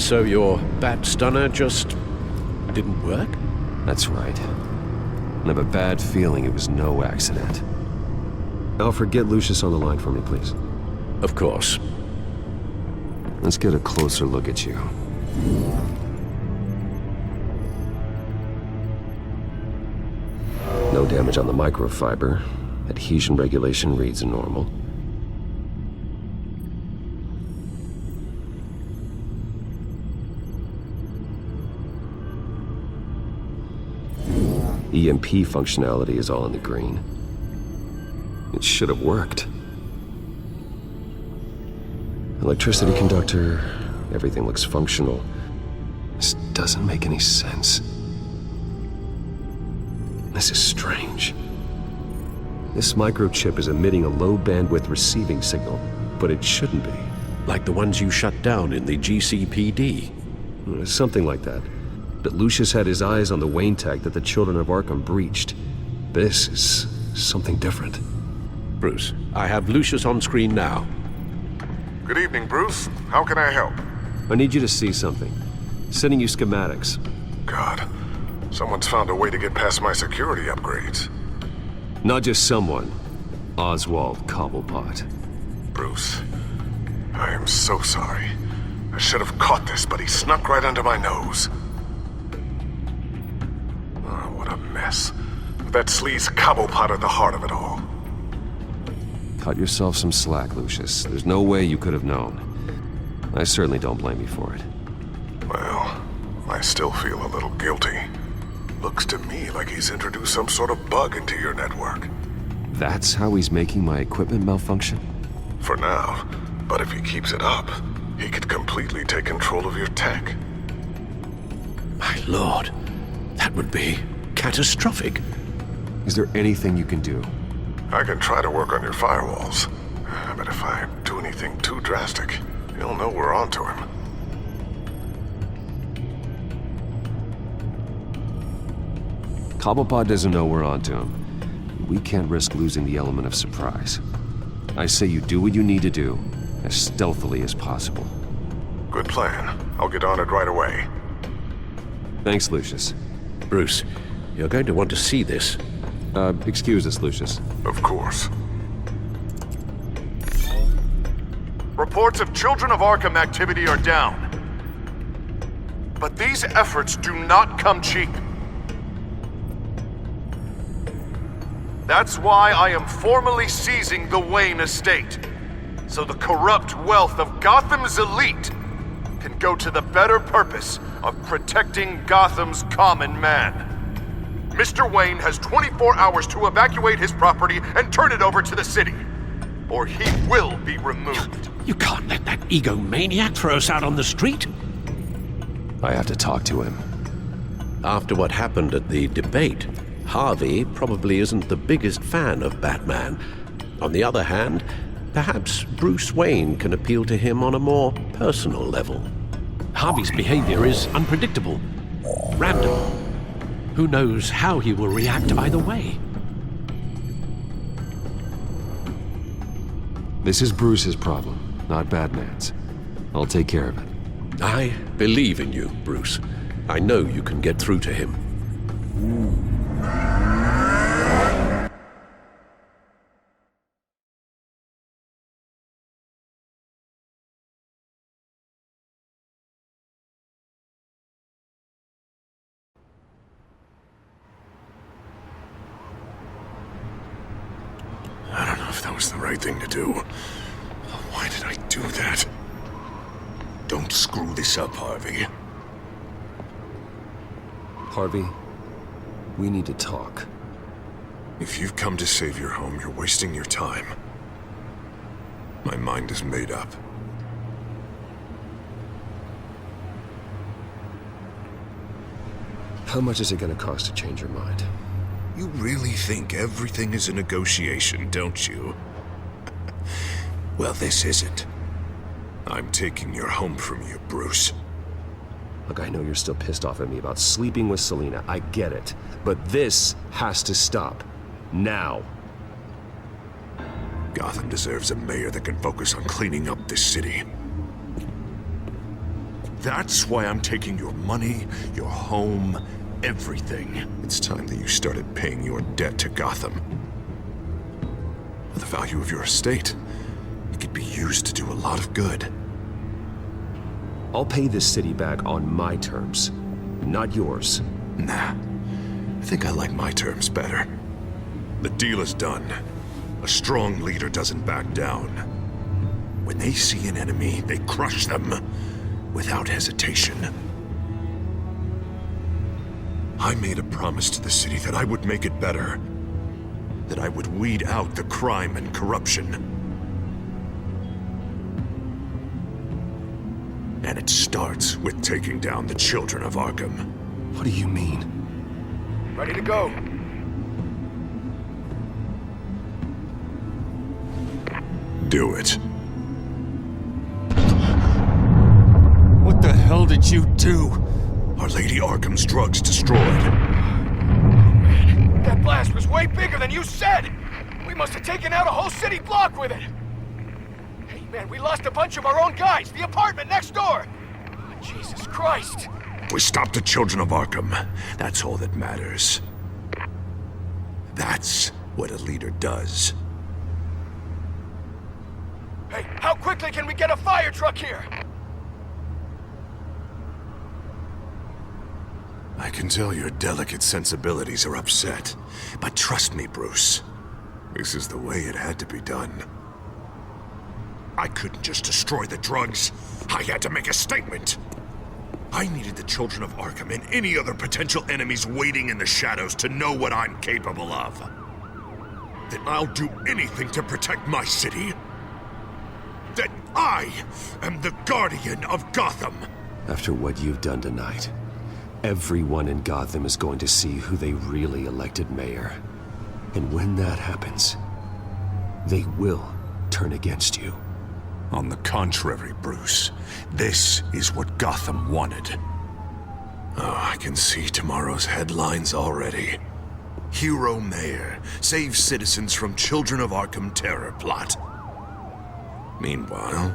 So your bat stunner just didn't work? That's right. I have a bad feeling it was no accident. Alfred, get Lucius on the line for me, please. Of course. Let's get a closer look at you. No damage on the microfiber. Adhesion regulation reads normal. EMP functionality is all in the green. It should have worked. Electricity conductor, everything looks functional. This doesn't make any sense. This is strange. This microchip is emitting a low-bandwidth receiving signal, but it shouldn't be. Like the ones you shut down in the GCPD? Something like that. But Lucius had his eyes on the Wayne tag that the Children of Arkham breached. This is something different. Bruce, I have Lucius on screen now. Good evening, Bruce. How can I help? I need you to see something. Sending you schematics. God, someone's found a way to get past my security upgrades. Not just someone. Oswald Cobblepot. Bruce, I am so sorry. I should have caught this, but he snuck right under my nose. Oh, what a mess. That sleaze Cobblepot at the heart of it all. Cut yourself some slack, Lucius. There's no way you could have known. I certainly don't blame you for it. Well, I still feel a little guilty. Looks to me like he's introduced some sort of bug into your network. That's how he's making my equipment malfunction? For now, but if he keeps it up, he could completely take control of your tech. My lord, that would be catastrophic. Is there anything you can do? I can try to work on your firewalls, but if I do anything too drastic, you'll know we're onto him. Cobblepot doesn't know we're onto him. We can't risk losing the element of surprise. I say you do what you need to do, as stealthily as possible. Good plan. I'll get on it right away. Thanks, Lucius. Bruce, you're going to want to see this. Excuse us, Lucius. Of course. Reports of Children of Arkham activity are down. But these efforts do not come cheap. That's why I am formally seizing the Wayne estate, so the corrupt wealth of Gotham's elite can go to the better purpose of protecting Gotham's common man. Mr. Wayne has 24 hours to evacuate his property and turn it over to the city, or he will be removed. You can't let that egomaniac throw us out on the street. I have to talk to him. After what happened at the debate, Harvey probably isn't the biggest fan of Batman. On the other hand, perhaps Bruce Wayne can appeal to him on a more personal level. Harvey's behavior is unpredictable, random. Who knows how he will react either way? This is Bruce's problem, not Batman's. I'll take care of it. I believe in you, Bruce. I know you can get through to him. I don't know if that was the right thing to do. Why did I do that? Don't screw this up, Harvey. Harvey, we need to talk. If you've come to save your home, you're wasting your time. My mind is made up. How much is it going to cost to change your mind? You really think everything is a negotiation, don't you? Well, this isn't. I'm taking your home from you, Bruce. Look, I know you're still pissed off at me about sleeping with Selina. I get it. But this has to stop. Now. Gotham deserves a mayor that can focus on cleaning up this city. That's why I'm taking your money, your home, everything. It's time that you started paying your debt to Gotham. For the value of your estate, it could be used to do a lot of good. I'll pay this city back on my terms, not yours. Nah, I think I like my terms better. The deal is done. A strong leader doesn't back down. When they see an enemy, they crush them without hesitation. I made a promise to the city that I would make it better, that I would weed out the crime and corruption. And it starts with taking down the children of Arkham. What do you mean? Ready to go. Do it. What the hell did you do? Our Lady Arkham's drugs destroyed. That blast was way bigger than you said! We must have taken out a whole city block with it! Hey man, we lost a bunch of our own guys! The apartment next door! Oh, Jesus Christ! We stopped the children of Arkham. That's all that matters. That's what a leader does. Hey, how quickly can we get a fire truck here? I can tell your delicate sensibilities are upset. But trust me, Bruce. This is the way it had to be done. I couldn't just destroy the drugs. I had to make a statement. I needed the children of Arkham and any other potential enemies waiting in the shadows to know what I'm capable of. That I'll do anything to protect my city. That I am the guardian of Gotham. After what you've done tonight, everyone in Gotham is going to see who they really elected mayor. And when that happens, they will turn against you. On the contrary, Bruce, this is what Gotham wanted. Oh, I can see tomorrow's headlines already. Hero Mayor saves citizens from Children of Arkham terror plot. Meanwhile,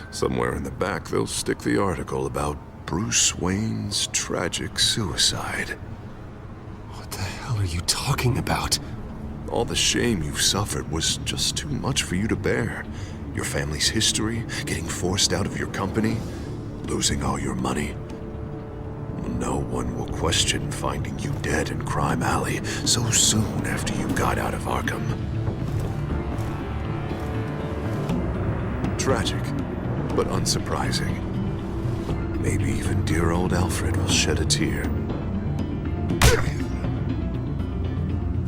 somewhere in the back they'll stick the article about Bruce Wayne's tragic suicide. What the hell are you talking about? All the shame you've suffered was just too much for you to bear. Your family's history, getting forced out of your company, losing all your money. No one will question finding you dead in Crime Alley so soon after you got out of Arkham. Tragic, but unsurprising. Maybe even dear old Alfred will shed a tear.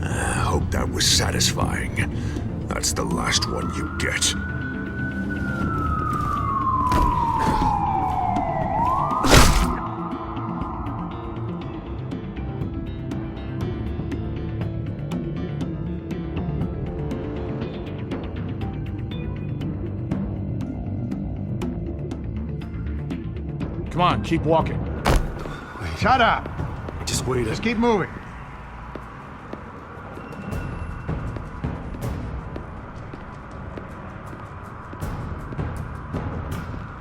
I hope that was satisfying. That's the last one you get. Come on, keep walking. Wait. Shut up! Just wait. Just keep moving.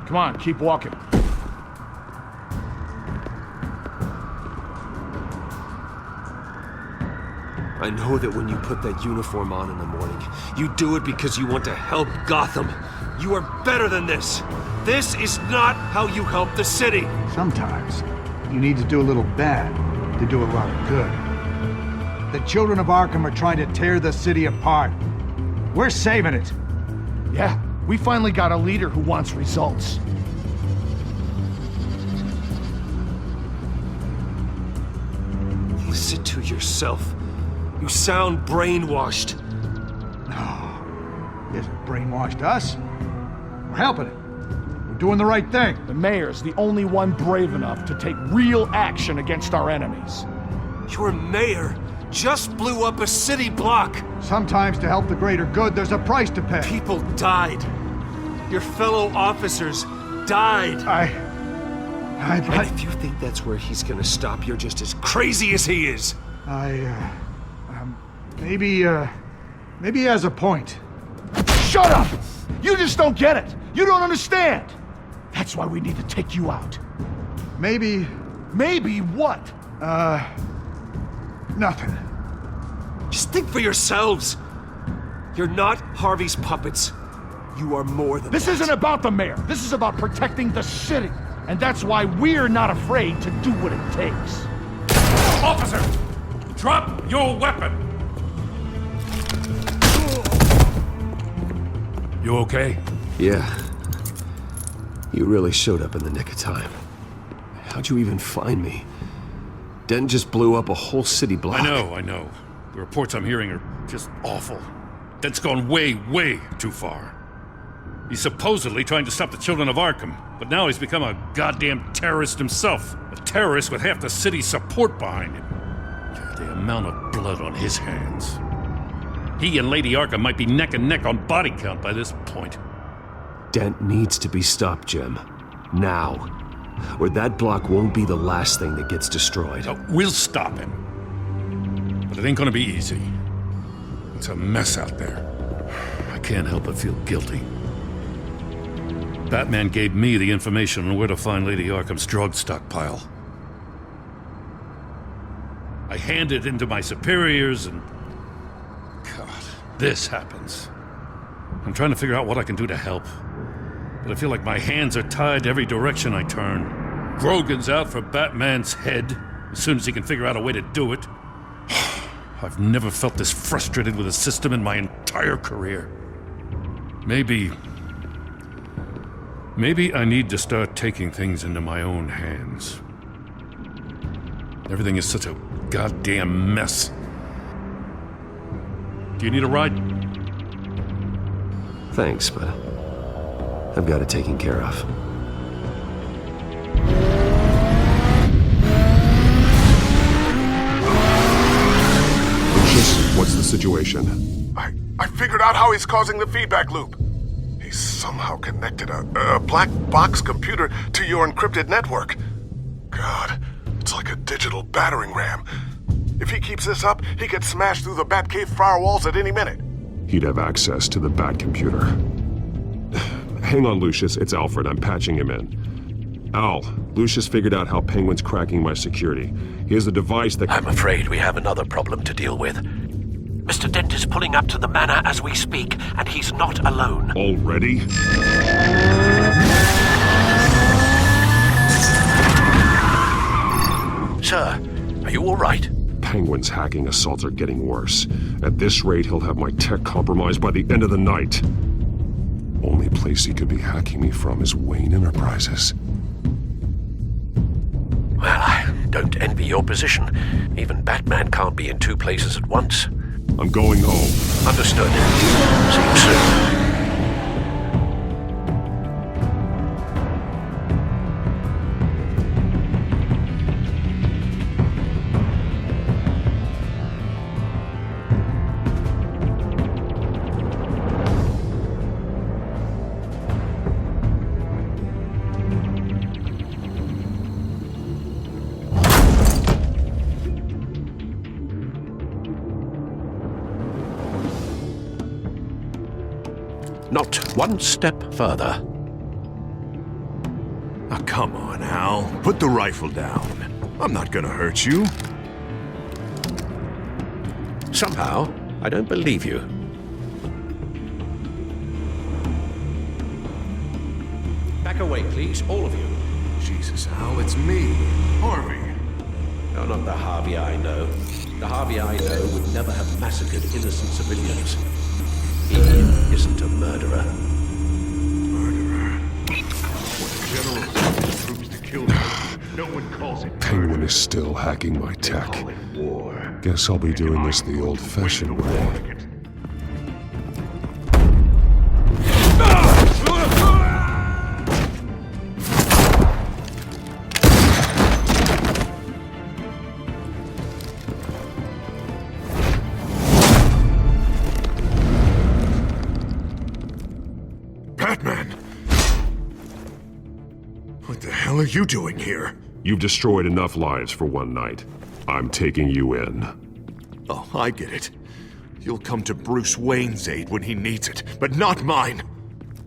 Come on, keep walking. I know that when you put that uniform on in the morning, you do it because you want to help Gotham. You are better than this. This is not how you help the city. Sometimes you need to do a little bad to do a lot of good. The children of Arkham are trying to tear the city apart. We're saving it. Yeah, we finally got a leader who wants results. Listen to yourself. You sound brainwashed. No, he hasn't brainwashed us. We're helping it. We're doing the right thing. The mayor's the only one brave enough to take real action against our enemies. Your mayor just blew up a city block. Sometimes to help the greater good, there's a price to pay. People died. Your fellow officers died. And if you think that's where he's gonna stop, you're just as crazy as he is. Maybe he has a point. Shut up! You just don't get it. You don't understand. That's why we need to take you out. Maybe... Maybe what? nothing. Just think for yourselves. You're not Harvey's puppets. You are more than This that. isn't about the mayor. This is about protecting the city. And that's why we're not afraid to do what it takes. Officer! Drop your weapon! You okay? Yeah. You really showed up in the nick of time. How'd you even find me? Den just blew up a whole city block. I know. The reports I'm hearing are just awful. Den's gone way, way too far. He's supposedly trying to stop the children of Arkham, but now he's become a goddamn terrorist himself. A terrorist with half the city's support behind him. The amount of blood on his hands. He and Lady Arkham might be neck and neck on body count by this point. Dent needs to be stopped, Jim. Now. Or that block won't be the last thing that gets destroyed. We'll stop him. But it ain't gonna be easy. It's a mess out there. I can't help but feel guilty. Batman gave me the information on where to find Lady Arkham's drug stockpile. I handed it into my superiors and... God, this happens. I'm trying to figure out what I can do to help. But I feel like my hands are tied every direction I turn. Grogan's out for Batman's head as soon as he can figure out a way to do it. I've never felt this frustrated with a system in my entire career. Maybe I need to start taking things into my own hands. Everything is such a goddamn mess. Do you need a ride? Thanks, but I've got it taken care of. Lucius, what's the situation? I figured out how he's causing the feedback loop. He's somehow connected a black box computer to your encrypted network. God, it's like a digital battering ram. If he keeps this up, he could smash through the Batcave firewalls at any minute. He'd have access to the Bat computer. Hang on, Lucius. It's Alfred. I'm patching him in. Al, Lucius figured out how Penguin's cracking my security. He has a device that... I'm afraid we have another problem to deal with. Mr. Dent is pulling up to the manor as we speak, and he's not alone. Already? Sir, are you all right? Penguin's hacking assaults are getting worse. At this rate, he'll have my tech compromised by the end of the night. Only place he could be hacking me from is Wayne Enterprises. Well, I don't envy your position. Even Batman can't be in two places at once. I'm going home. Understood. See you soon. Not one step further. Oh, come on, Al. Put the rifle down. I'm not gonna hurt you. Somehow, I don't believe you. Back away, please, all of you. Jesus, Al, it's me, Harvey. No, not the Harvey I know. The Harvey I know would never have massacred innocent civilians. He isn't a murderer. Murderer? When General sends troops to kill him, no one calls it Penguin murder. is still hacking my tech. Call it war. Guess I'll be doing this the old-fashioned way. Batman! What the hell are you doing here? You've destroyed enough lives for one night. I'm taking you in. Oh, I get it. You'll come to Bruce Wayne's aid when he needs it, but not mine.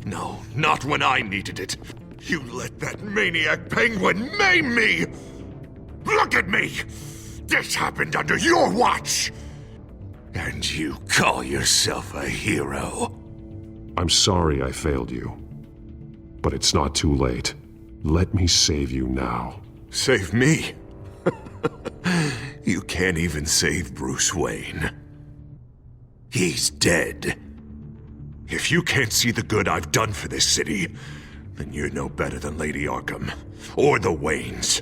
No, not when I needed it. You let that maniac penguin maim me! Look at me! This happened under your watch! And you call yourself a hero? I'm sorry I failed you. But it's not too late. Let me save you now. Save me? You can't even save Bruce Wayne. He's dead. If you can't see the good I've done for this city, then you're no better than Lady Arkham, or the Waynes.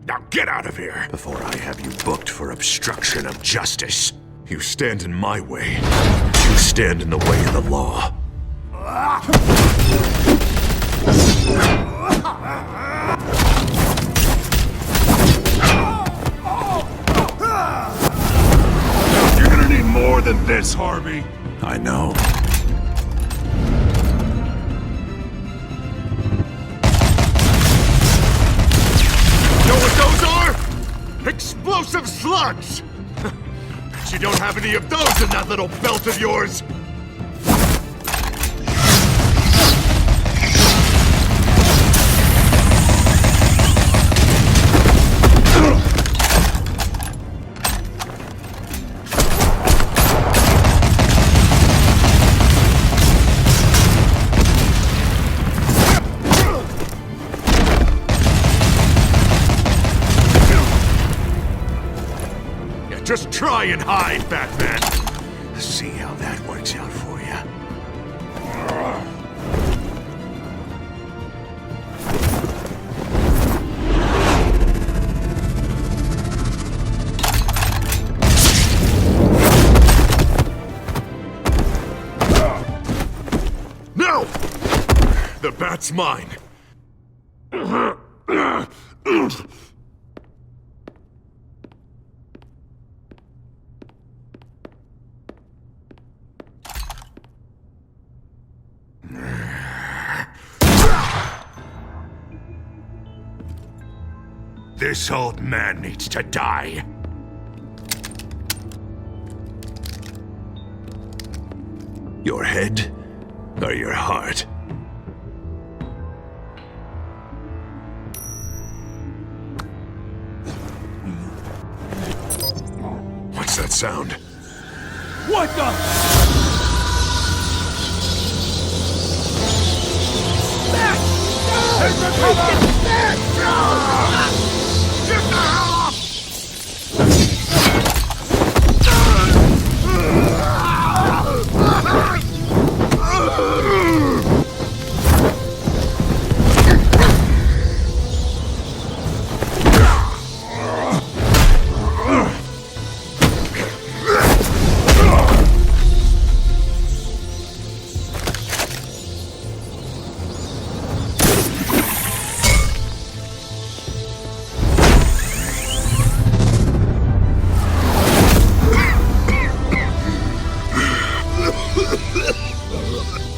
Now get out of here, before I have you booked for obstruction of justice. You stand in my way. You stand in the way of the law. You're gonna need more than this, Harvey. I know. Know what those are? Explosive slugs! Bet you don't have any of those in that little belt of yours! Just try and hide, Batman. See how that works out for you. No! The bat's mine. This old man needs to die. Your head or your heart? What's that sound? What the? Get the hell off!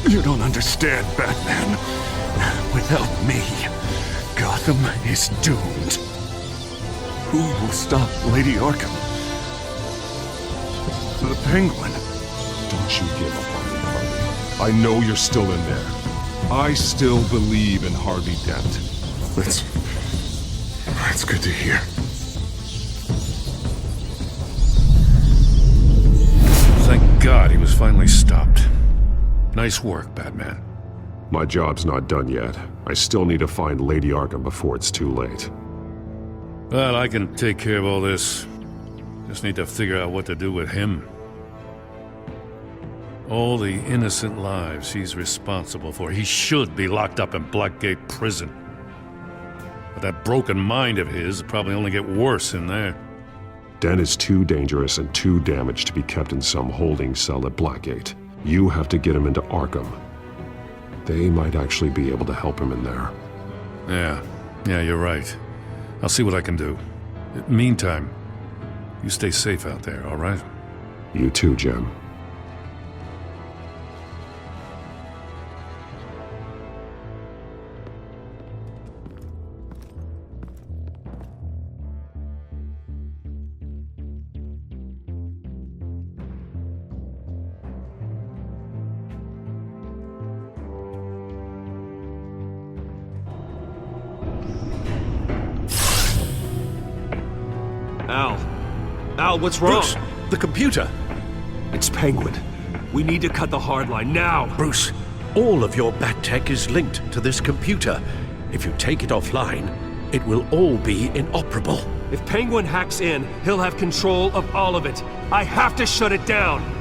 You don't understand, Batman. Without me, Gotham is doomed. Who will stop Lady Arkham? The Penguin. Don't you give up on me, Harvey. I know you're still in there. I still believe in Harvey Dent. That's good to hear. Thank God he was finally stopped. Nice work, Batman. My job's not done yet. I still need to find Lady Arkham before it's too late. Well, I can take care of all this. Just need to figure out what to do with him. All the innocent lives he's responsible for. He should be locked up in Blackgate Prison. But that broken mind of his will probably only get worse in there. Dent is too dangerous and too damaged to be kept in some holding cell at Blackgate. You have to get him into Arkham. They might actually be able to help him in there. Yeah, you're right. I'll see what I can do. Meantime, you stay safe out there, all right? You too, Jim. Al, what's wrong? Bruce, the computer! It's Penguin. We need to cut the hard line now. Bruce, all of your bat tech is linked to this computer. If you take it offline, it will all be inoperable. If Penguin hacks in, he'll have control of all of it. I have to shut it down.